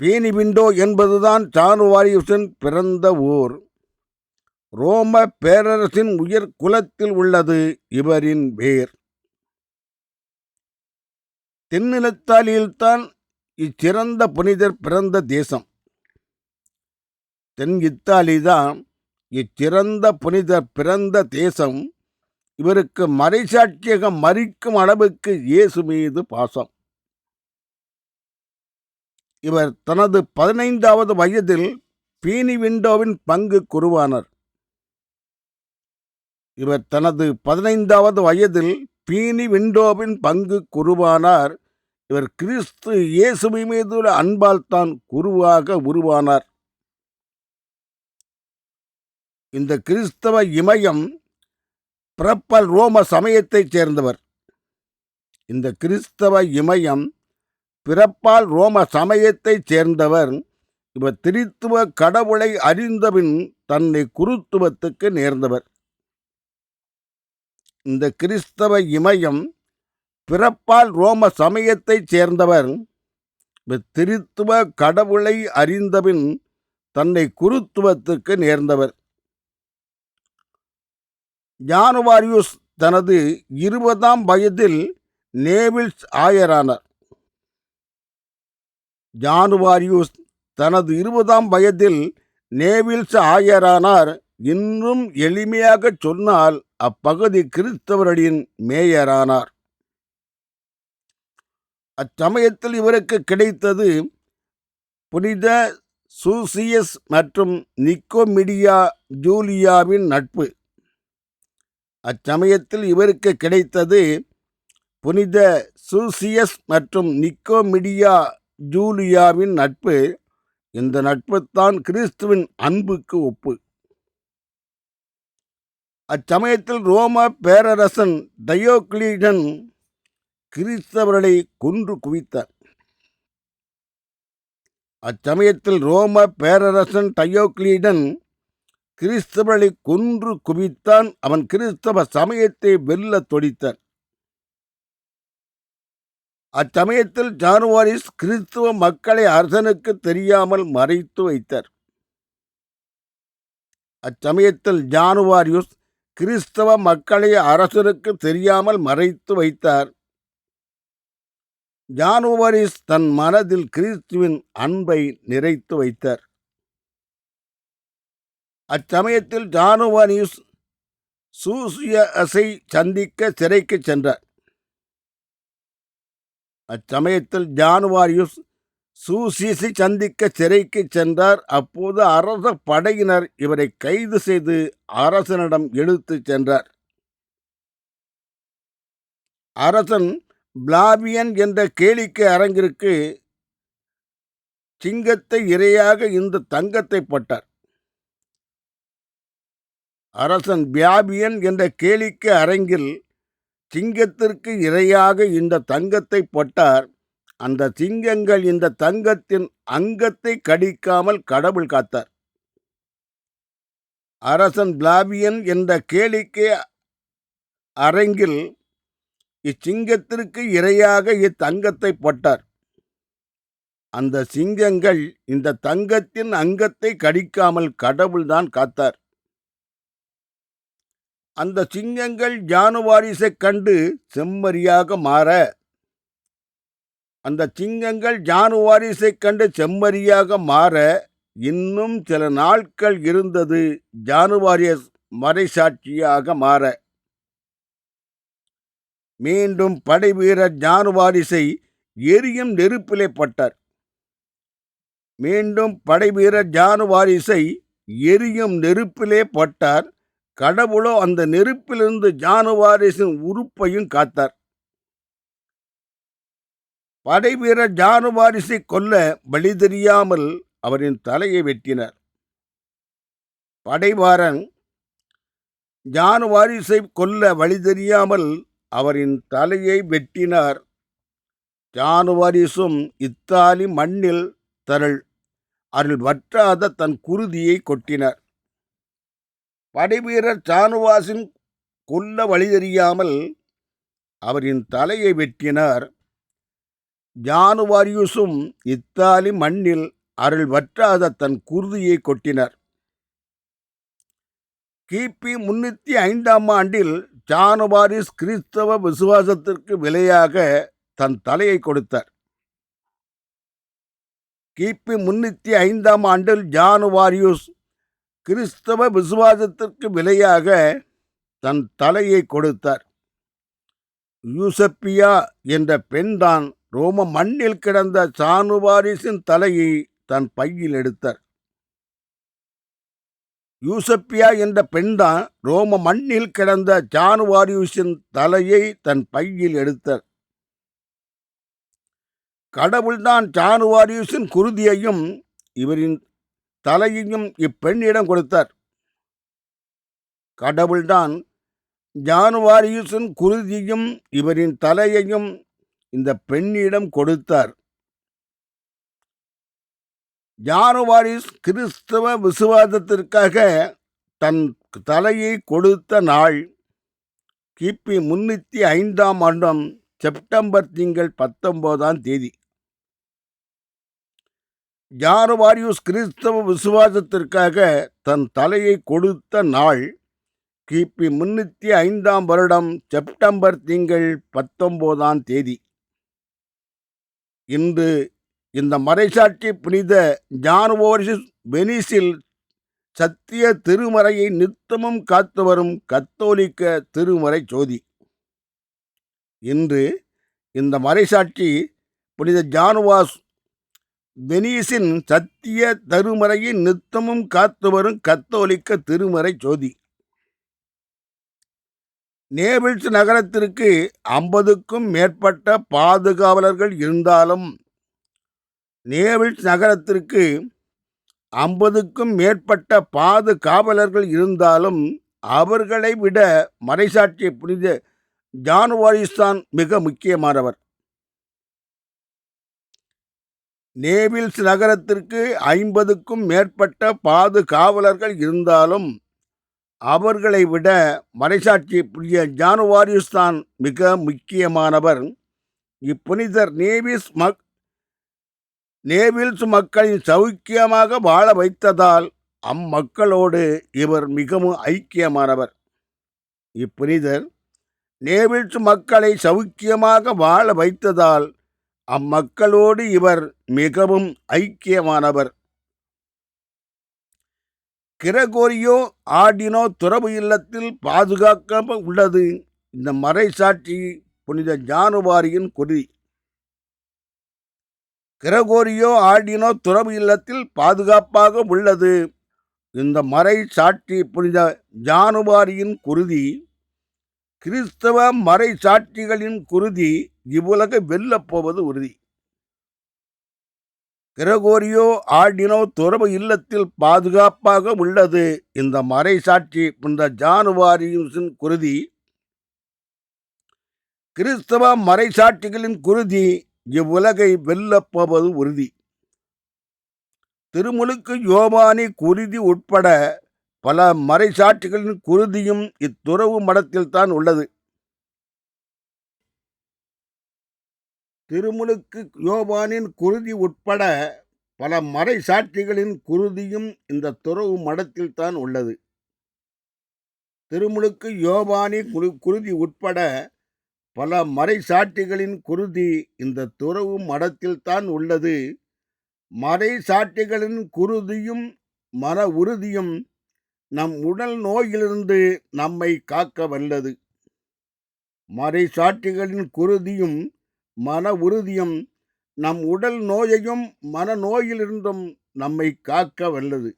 பீனிவிண்டோ என்பதுதான் ஜானுவாரியுஸின் பிறந்த ஊர். ரோம பேரரசின் உயர் குலத்தில் உள்ளது இவரின் வேர். தென்னித்தாலியில்தான் இச்சிறந்த புனிதர் பிறந்த தேசம். தென் இத்தாலிதான் இச்சிறந்த புனிதர் பிறந்த தேசம். இவருக்கு மறைசாட்சியாக மறிக்கும் அளவுக்கு இயேசு மீது பாசம். இவர் தனது 15வது வயதில் பீனிவிண்டோவின் பங்கு குருவானார். இவர் தனது 15வது வயதில் பீனிவிண்டோவின் பங்கு குருவானார். இவர் கிறிஸ்து இயேசுவின் மீதுள்ள அன்பால் தான் குருவாக உருவானார். இந்த கிறிஸ்தவ இமயம் பிறப்பால் ரோம சமயத்தைச் சேர்ந்தவர். இந்த கிறிஸ்தவ இமயம் பிறப்பால் ரோம சமயத்தைச் சேர்ந்தவர். இவர் திரித்துவ கடவுளை அறிந்தபின் தன்னை குருத்துவத்துக்கு நேர்ந்தவர். இந்த கிறிஸ்தவ இமயம் பிறப்பால் ரோம சமயத்தைச் சேர்ந்தவர். இவர் திரித்துவ கடவுளை அறிந்தபின் தன்னை குருத்துவத்துக்கு நேர்ந்தவர். ஜானுவாரியுஸ் தனது 20ஆம் வயதில் நேபிள்ஸ் ஆயரானார். ஜானுவாரியுஸ் தனது 20ஆம் வயதில் நேபிள்ஸ் ஆயரானார். இன்னும் எளிமையாக சொன்னால் அப்பகுதி கிறிஸ்தவர்களின் மேயரானார். அச்சமயத்தில் இவருக்கு கிடைத்தது புனித சூசியஸ் மற்றும் நிக்கோமிடியா ஜூலியாவின் நட்பு. அச்சமயத்தில் இவருக்கு கிடைத்தது புனித சூசியஸ் மற்றும் நிக்கோமிடியா ஜூலியாவின் நட்பு. இந்த நட்புத்தான் கிறிஸ்துவின் அன்புக்கு ஒப்பு. அச்சமயத்தில் ரோம பேரரசன் டயோக்ளீடன் கிறிஸ்தவர்களை கொன்று குவித்தார். அச்சமயத்தில் ரோம பேரரசன் டயோக்ளீடன் கிறிஸ்தவர்களை கொன்று குவித்தான். அவன் கிறிஸ்தவ சமயத்தை வெல்ல தொடித்தான். அச்சமயத்தில் ஜானுவாரிஸ் கிறிஸ்துவ மக்களை அரசனுக்கு தெரியாமல் மறைத்து வைத்தார். அச்சமயத்தில் ஜானுவாரியுஸ் கிறிஸ்தவ மக்களை அரசனுக்கு தெரியாமல் மறைத்து வைத்தார். ஜானுவாரிஸ் தன் மனதில் கிறிஸ்துவின் அன்பை நிறைத்து வைத்தார். அச்சமயத்தில் ஜானுவாரியுஸ் சூசியஸை சந்திக்க சிறைக்கு சென்றார். அச்சமயத்தில் ஜானுவாரியுஸ் சூசியஸை சந்திக்க சிறைக்கு சென்றார். அப்போது அரச படையினர் இவரை கைது செய்து அரசனிடம் இழுத்துச் சென்றார். அரசன் பிளாபியன் என்ற கேளிக்கை அரங்கிற்கு சிங்கத்தை இரையாக இந்த தங்கத்தை போட்டார். அரசன் பிளாபியன் என்ற கேளிக்கை அரங்கில் சிங்கத்திற்கு இரையாக இந்த தங்கத்தை போட்டார். அந்த சிங்கங்கள் இந்த தங்கத்தின் அங்கத்தை கடிக்காமல் கடவுள் காத்தார். அரசன் பிளாபியன் என்ற கேளிக்கை அரங்கில் இச்சிங்கத்திற்கு இரையாக இத்தங்கத்தை போட்டார். அந்த சிங்கங்கள் இந்த தங்கத்தின் அங்கத்தை கடிக்காமல் கடவுள்தான் காத்தார். அந்த சிங்கங்கள் ஜானுவாரிஸை கண்டு செம்மறியாக மாற அந்த சிங்கங்கள் ஜானுவாரிஸை கண்டு செம்மறியாக மாற இன்னும் சில நாட்கள் இருந்தது ஜானுவாரிஸ் மறைசாட்சியாக மாற. மீண்டும் படைவீரர் ஜானுவாரிஸை எரியும் நெருப்பிலே போட்டார். மீண்டும் படைவீரர் ஜானுவாரிஸை எரியும் நெருப்பிலே போட்டார். கடவுளோ அந்த நெருப்பிலிருந்து ஜானுவாரிஸின் உறுப்பையும் காத்தார். படைவீரர் ஜானுவாரிஸை கொல்ல வழி தெரியாமல் அவரின் தலையை வெட்டினார். படைவாரன் ஜானுவாரிஸை கொல்ல வழி தெரியாமல் அவரின் தலையை வெட்டினார். ஜானுவாரிஸும் இத்தாலி மண்ணில் அருள் வற்றாத தன் குருதியை கொட்டினார். படைவீரர் ஜானுவாரிஸின் கொல்ல வழி தெரியாமல் அவரின் தலையை வெட்டினார். ஜானுவாரியுசும் இத்தாலி மண்ணில் அருள் வற்றாத தன் குருதியை கொட்டினர். கிபி 305 ஆண்டில் ஜானுவாரிஸ் கிறிஸ்தவ விசுவாசத்திற்கு விலையாக தன் தலையை கொடுத்தார். கிபி 305 ஆண்டில் ஜானுவாரியுஸ் கிறிஸ்தவ விசுவாசத்திற்கு விலையாக தன் தலையை கொடுத்தார். யூசப்பியா என்ற பெண்தான் ரோம மண்ணில் கிடந்த ஜானுவாரிஸின் தலையை தன் பையில் எடுத்தார். யூசப்பியா என்ற பெண்தான் ரோம மண்ணில் கிடந்த ஜானுவாரியுஸின் தலையை தன் பையில் எடுத்தார். கடவுள்தான் ஜானுவாரியுஸின் குருதியையும் இவரின் தலையையும் இப்பெண்ணிடம் கொடுத்தார். கடவுள்தான் ஜானுவாரியுஸின் குருதியும் இவரின் தலையையும் இந்த பெண்ணிடம் கொடுத்தார். ஜானுவாரிஸ் கிறிஸ்தவ விசுவாசத்திற்காக தன் தலையை கொடுத்த நாள் கிபி 305 ஆண்டு செப்டம்பர் திங்கள் 19 ஜானுவாரியுஸ் கிறிஸ்தவ விசுவாசத்திற்காக தன் தலையை கொடுத்த நாள் கிபி 305 வருடம் செப்டம்பர் திங்கள் 19 இன்று இந்த மறைசாட்சி புனித ஜானுவாரிஸ் வெனிஸில் சத்திய திருமறையை நித்தமும் காத்து வரும் கத்தோலிக்க திருமறை ஜோதி. இன்று இந்த மறைசாட்சி புனித ஜானுவாஸ் வெனிஸின் சத்திய திருமறையை நித்தமும் காத்து வரும் கத்தோலிக்க திருமறை ஜோதி. நேபிள்ஸ் நகரத்திற்கு 50க்கும் மேற்பட்ட பாதுகாவலர்கள் இருந்தாலும் நேபிள்ஸ் நகரத்திற்கு 50க்கும் மேற்பட்ட பாதுகாவலர்கள் இருந்தாலும் அவர்களை விட மறைசாட்சி புனித ஜானுவாரிஸ் தான் மிக முக்கியமானவர். நேபிள்ஸ் நகரத்திற்கு 50க்கும் மேற்பட்ட பாதுகாவலர்கள் இருந்தாலும் அவர்களை விட மறைசாட்சி புனித ஜானுவாரிஸ் தான் மிக முக்கியமானவர். இப்புனிதர் நேபிள்ஸ் மக்களின் சௌக்கியமாக வாழ வைத்ததால் அம்மக்களோடு இவர் மிகவும் ஐக்கியமானவர். இப்புனிதர் நேபிள்ஸ் மக்களை சௌக்கியமாக வாழ வைத்ததால் அம்மக்களோடு இவர் மிகவும் ஐக்கியமானவர். கிரகோரியோ ஆர்டினோ துறவு இல்லத்தில் பாதுகாக்க உள்ளது இந்த மறைசாட்சி புனித ஜானுவாரியின் குருதி. கிரகோரியோ ஆர்டினோ துறவு இல்லத்தில் பாதுகாப்பாக உள்ளது இந்த மறைசாட்சி புனித ஜானுவாரியின் குருதி. கிறிஸ்தவ மறைசாட்சிகளின் குருதி இவ்வுலக வெல்லப் போவது உறுதி. கிரகோரியோ ஆர்டினோ துறவு இல்லத்தில் பாதுகாப்பாக உள்ளது இந்த மறைசாட்சி புனித ஜானுவாரியின் குருதி. கிறிஸ்தவ மறைசாட்சிகளின் குருதி இவ்வுலகை வெல்லப் போவது உறுதி. திருமுழுக்கு யோவானி குருதி உட்பட பல மறைசாட்சிகளின் குருதியும் இத்துறவு மடத்தில் தான் உள்ளது. திருமுழுக்கு யோவானின் குருதி உட்பட பல மறைசாட்சிகளின் குருதியும் இந்த துறவு மடத்தில் தான் உள்ளது. திருமுழுக்கு யோவானி குருதி உட்பட பல மறைசாட்சிகளின் குருதி இந்த துறவு மடத்தில் தான் உள்ளது. மறைசாட்சிகளின் குருதியும் மன உறுதியும் நம் உடல் நோயிலிருந்து நம்மை காக்க வல்லது. மறைசாட்சிகளின் குருதியும் மன உறுதியும் நம் உடல் நோயையும் மனநோயிலிருந்தும் நம்மை காக்க வல்லது.